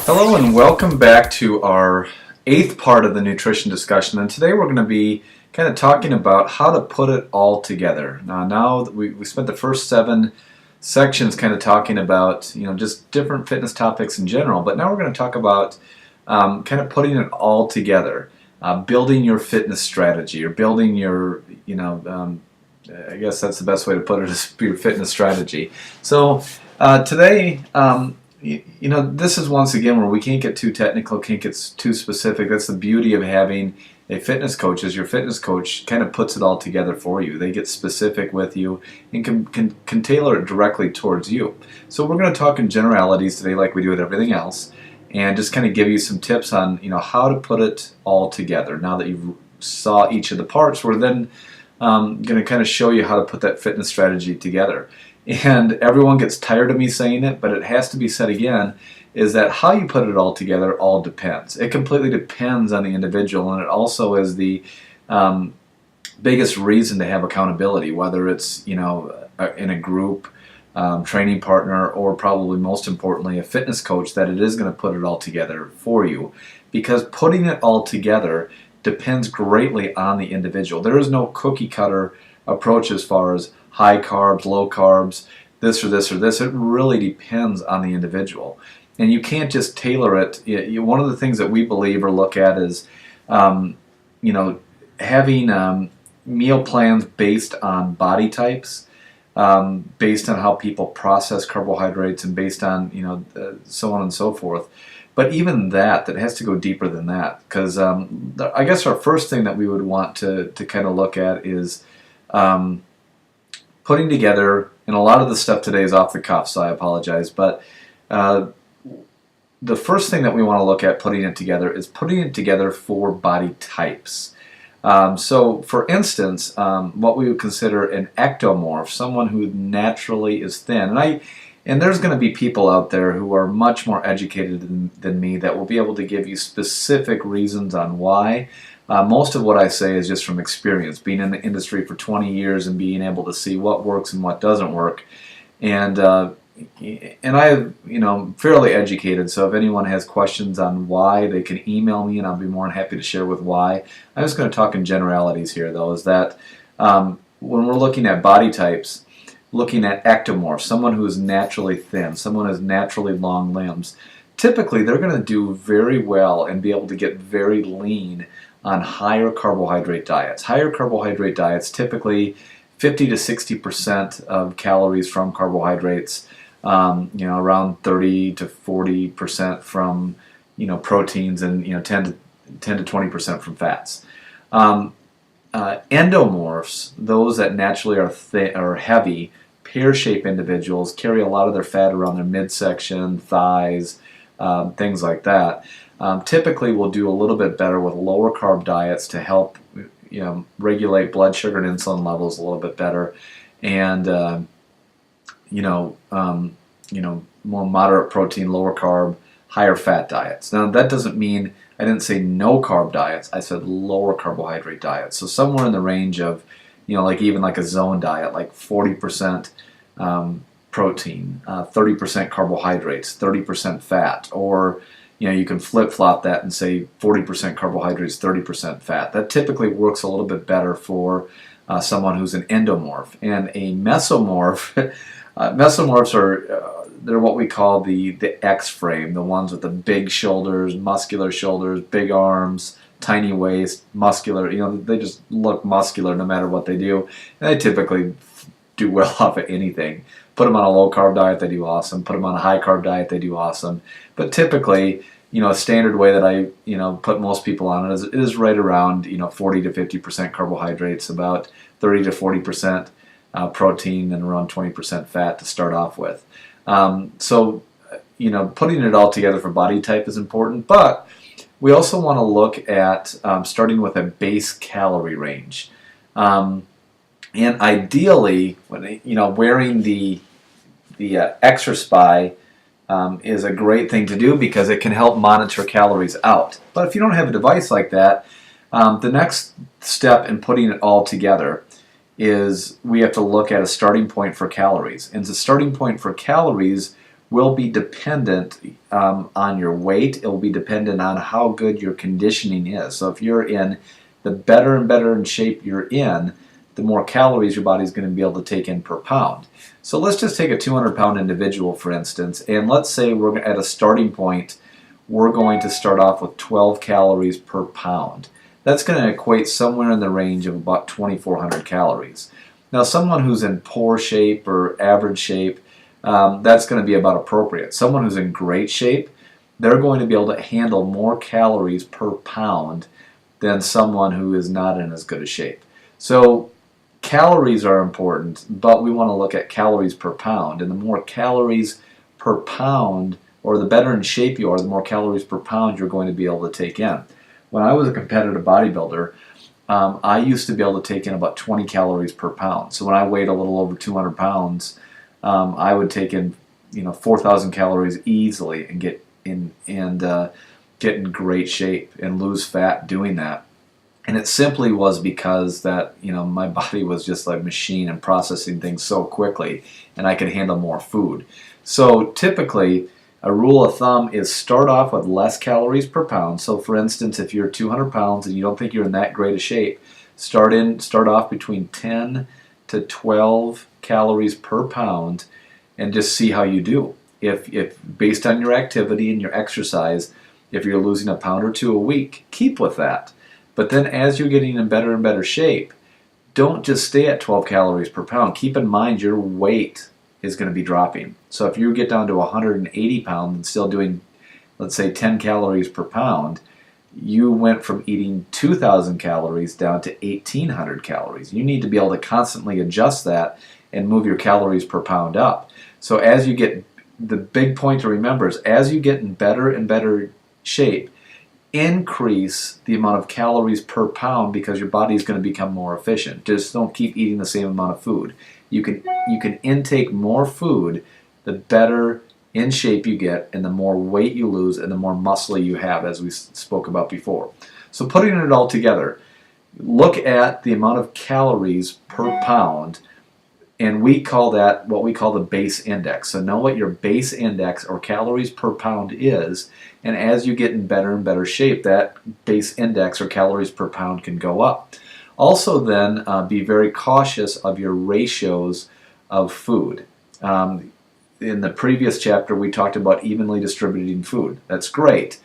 Hello and welcome back to our 8th part of the nutrition discussion, and today we're going to be kind of talking about how to put it all together. Now that we spent the first 7 sections kind of talking about just different fitness topics in general, but now we're going to talk about kind of putting it all together, building your fitness strategy or building your I guess that's the best way to put it, is your fitness strategy. So today. This is once again where we can't get too technical, can't get too specific. That's the beauty of having a fitness coach, is your fitness coach kind of puts it all together for you. They get specific with you and can tailor it directly towards you. So we're going to talk in generalities today like we do with everything else, and just kind of give you some tips on how to put it all together. Now that you saw each of the parts, we're then going to kind of show you how to put that fitness strategy together. And everyone gets tired of me saying it, but it has to be said again, is that how you put it all together all depends. It completely depends on the individual, and it also is the biggest reason to have accountability, whether it's in a group, training partner, or probably most importantly a fitness coach, that it is going to put it all together for you. Because putting it all together depends greatly on the individual. There is no cookie cutter approach as far as high carbs, low carbs, this or this or this. It really depends on the individual. And you can't just tailor it. One of the things that we believe or look at is, having meal plans based on body types, based on how people process carbohydrates, and based on, so on and so forth. But even that has to go deeper than that, because I guess our first thing that we would want to kind of look at is putting together, and a lot of the stuff today is off the cuff, so I apologize, but the first thing that we want to look at putting it together is putting it together for body types. So for instance, what we would consider an ectomorph, someone who naturally is thin, and there's going to be people out there who are much more educated than me that will be able to give you specific reasons on why. Most of what I say is just from experience, being in the industry for 20 years and being able to see what works and what doesn't work. And I'm fairly educated, so if anyone has questions on why, they can email me and I'll be more than happy to share with why. I'm just going to talk in generalities here, though, is that when we're looking at body types, looking at ectomorphs, someone who is naturally thin, someone who has naturally long limbs, typically they're going to do very well and be able to get very lean on higher carbohydrate diets. Higher carbohydrate diets, typically 50 to 60% of calories from carbohydrates, around 30 to 40% from proteins, and 10 to 20% from fats. Endomorphs, those that naturally are heavy, pear-shaped individuals, carry a lot of their fat around their midsection, thighs, things like that. Typically will do a little bit better with lower carb diets to help regulate blood sugar and insulin levels a little bit better, and more moderate protein, lower carb, higher fat diets. Now that doesn't mean I didn't say no carb diets. I said lower carbohydrate diets. So somewhere in the range of even like a zone diet, like 40% protein, 30% carbohydrates, 30% fat, or you can flip-flop that and say 40% carbohydrates, 30% fat. That typically works a little bit better for someone who's an endomorph. And a mesomorph, mesomorphs are they're what we call the X-frame, the ones with the big shoulders, muscular shoulders, big arms, tiny waist, muscular. They just look muscular no matter what they do. And they typically do well off of anything. Put them on a low-carb diet, they do awesome. Put them on a high-carb diet, they do awesome. But typically, a standard way that I, put most people on it is right around, 40 to 50% carbohydrates, about 30 to 40% protein, and around 20% fat to start off with. So, putting it all together for body type is important, but we also want to look at starting with a base calorie range. And ideally, when wearing the Extra Spy is a great thing to do because it can help monitor calories out. But if you don't have a device like that, the next step in putting it all together is we have to look at a starting point for calories. And the starting point for calories will be dependent on your weight. It will be dependent on how good your conditioning is. So if you're in the better and better in shape you're in, the more calories your body's going to be able to take in per pound. So let's just take a 200-pound individual, for instance, and let's say we're at a starting point, we're going to start off with 12 calories per pound. That's going to equate somewhere in the range of about 2,400 calories. Now, someone who's in poor shape or average shape, that's going to be about appropriate. Someone who's in great shape, they're going to be able to handle more calories per pound than someone who is not in as good a shape. So calories are important, but we want to look at calories per pound. And the more calories per pound, or the better in shape you are, the more calories per pound you're going to be able to take in. When I was a competitive bodybuilder, I used to be able to take in about 20 calories per pound. So when I weighed a little over 200 pounds, I would take in 4,000 calories easily and get in great shape and lose fat doing that. And it simply was because that my body was just like a machine and processing things so quickly, and I could handle more food. So typically, a rule of thumb is start off with less calories per pound. So for instance, if you're 200 pounds and you don't think you're in that great a shape, start off between 10 to 12 calories per pound and just see how you do. If based on your activity and your exercise, if you're losing a pound or two a week, keep with that. But then as you're getting in better and better shape, don't just stay at 12 calories per pound. Keep in mind your weight is going to be dropping. So if you get down to 180 pounds and still doing, let's say, 10 calories per pound, you went from eating 2,000 calories down to 1,800 calories. You need to be able to constantly adjust that and move your calories per pound up. So as you get, the big point to remember is as you get in better and better shape, increase the amount of calories per pound because your body is going to become more efficient. Just don't keep eating the same amount of food. You can intake more food, the better in shape you get and the more weight you lose and the more muscle you have, as we spoke about before. So putting it all together, look at the amount of calories per pound, and we call that what we call the base index. So know what your base index or calories per pound is, and as you get in better and better shape, that base index or calories per pound can go up. Also then, be very cautious of your ratios of food. In the previous chapter, we talked about evenly distributing food. That's great,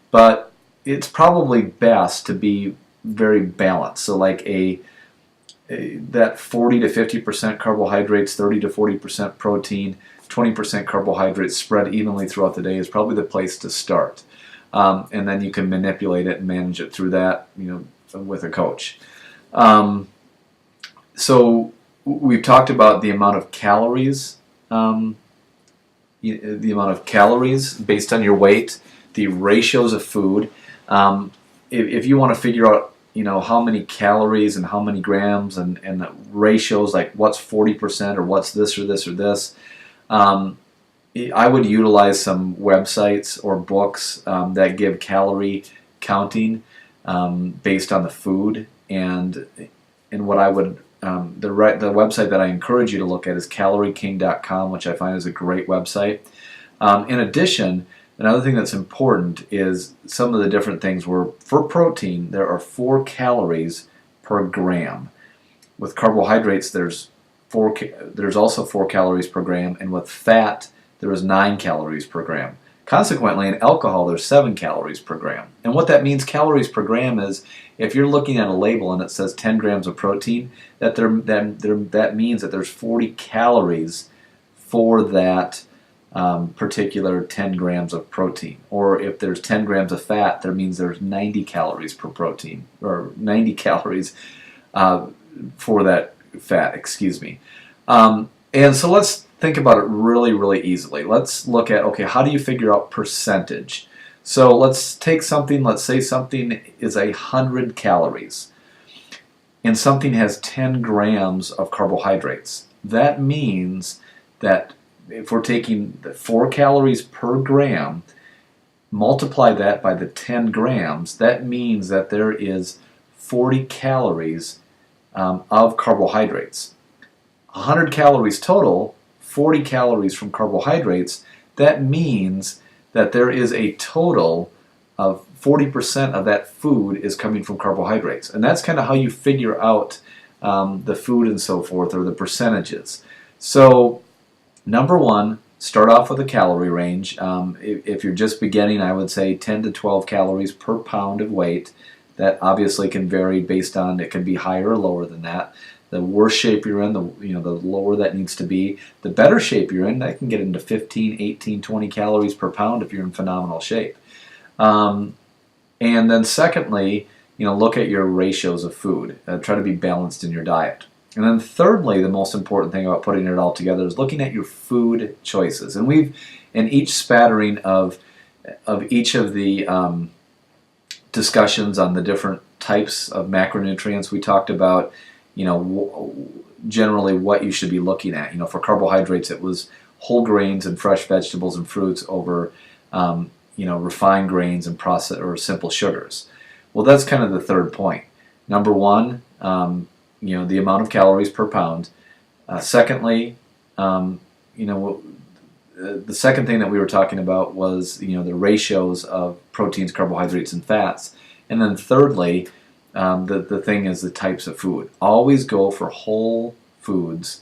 but it's probably best to be very balanced. So like that 40 to 50% carbohydrates, 30 to 40% protein, 20% carbohydrates spread evenly throughout the day is probably the place to start. And then you can manipulate it and manage it through that, with a coach. So we've talked about the amount of calories, based on your weight, the ratios of food. If you want to figure out, how many calories and how many grams and the ratios, like what's 40% or what's this or this or this, I would utilize some websites or books that give calorie counting based on the food. And what I would, the website that I encourage you to look at is calorieking.com, which I find is a great website. In addition, another thing that's important is some of the different things where for protein there are 4 calories per gram. With carbohydrates there's also 4 calories per gram, and with fat there is 9 calories per gram. Consequently, in alcohol there's 7 calories per gram. And what that means, calories per gram, is if you're looking at a label and it says 10 grams of protein, that means that there's 40 calories for that particular 10 grams of protein. Or if there's 10 grams of fat, that means there's 90 calories per protein, or 90 calories for that fat, excuse me. And so let's think about it really, really easily. Let's look at, okay, how do you figure out percentage? So let's take something, let's say something is 100 calories, and something has 10 grams of carbohydrates. That means that if we're taking the 4 calories per gram, multiply that by the 10 grams, that means that there is 40 calories of carbohydrates. 100 calories total, 40 calories from carbohydrates, that means that there is a total of 40% of that food is coming from carbohydrates. And that's kind of how you figure out the food and so forth, or the percentages. So number one, start off with a calorie range. If you're just beginning, I would say 10 to 12 calories per pound of weight. That obviously can vary based on, it can be higher or lower than that. The worse shape you're in, the lower that needs to be. The better shape you're in, that can get into 15, 18, 20 calories per pound if you're in phenomenal shape. And then secondly, look at your ratios of food. Try to be balanced in your diet. And then thirdly, the most important thing about putting it all together is looking at your food choices. And we've, in each spattering of each of the discussions on the different types of macronutrients, we talked about, generally what you should be looking at. For carbohydrates, it was whole grains and fresh vegetables and fruits over, refined grains and processed or simple sugars. Well, that's kind of the third point. Number one, the amount of calories per pound. Secondly, the second thing that we were talking about was, the ratios of proteins, carbohydrates, and fats. And then thirdly, the thing is the types of food. Always go for whole foods,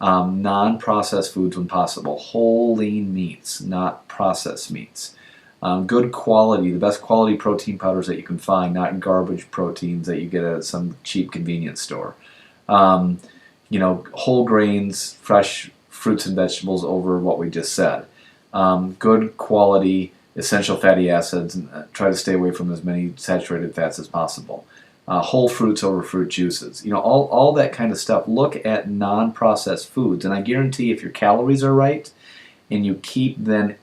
non-processed foods when possible. Whole lean meats, not processed meats. Good quality, the best quality protein powders that you can find, not garbage proteins that you get at some cheap convenience store. Whole grains, fresh fruits and vegetables over what we just said. Good quality essential fatty acids, and try to stay away from as many saturated fats as possible. Whole fruits over fruit juices. All that kind of stuff. Look at non-processed foods, and I guarantee if your calories are right and you keep then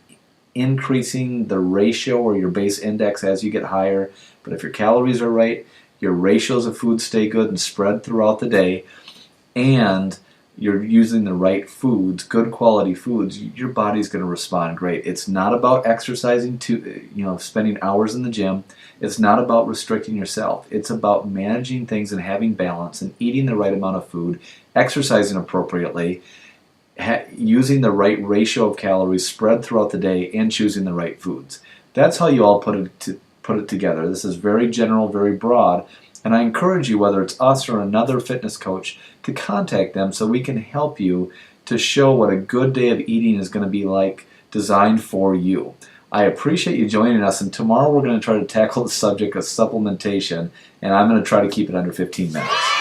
increasing the ratio or your base index as you get higher, but if your calories are right, your ratios of food stay good and spread throughout the day, and you're using the right foods, good quality foods, your body's going to respond great. It's not about exercising spending hours in the gym. It's not about restricting yourself. It's about managing things and having balance and eating the right amount of food, exercising appropriately, using the right ratio of calories spread throughout the day, and choosing the right foods. That's how you all put it together. This is very general, very broad, and I encourage you, whether it's us or another fitness coach, to contact them so we can help you to show what a good day of eating is going to be like, designed for you. I appreciate you joining us, and tomorrow we're going to try to tackle the subject of supplementation, and I'm going to try to keep it under 15 minutes.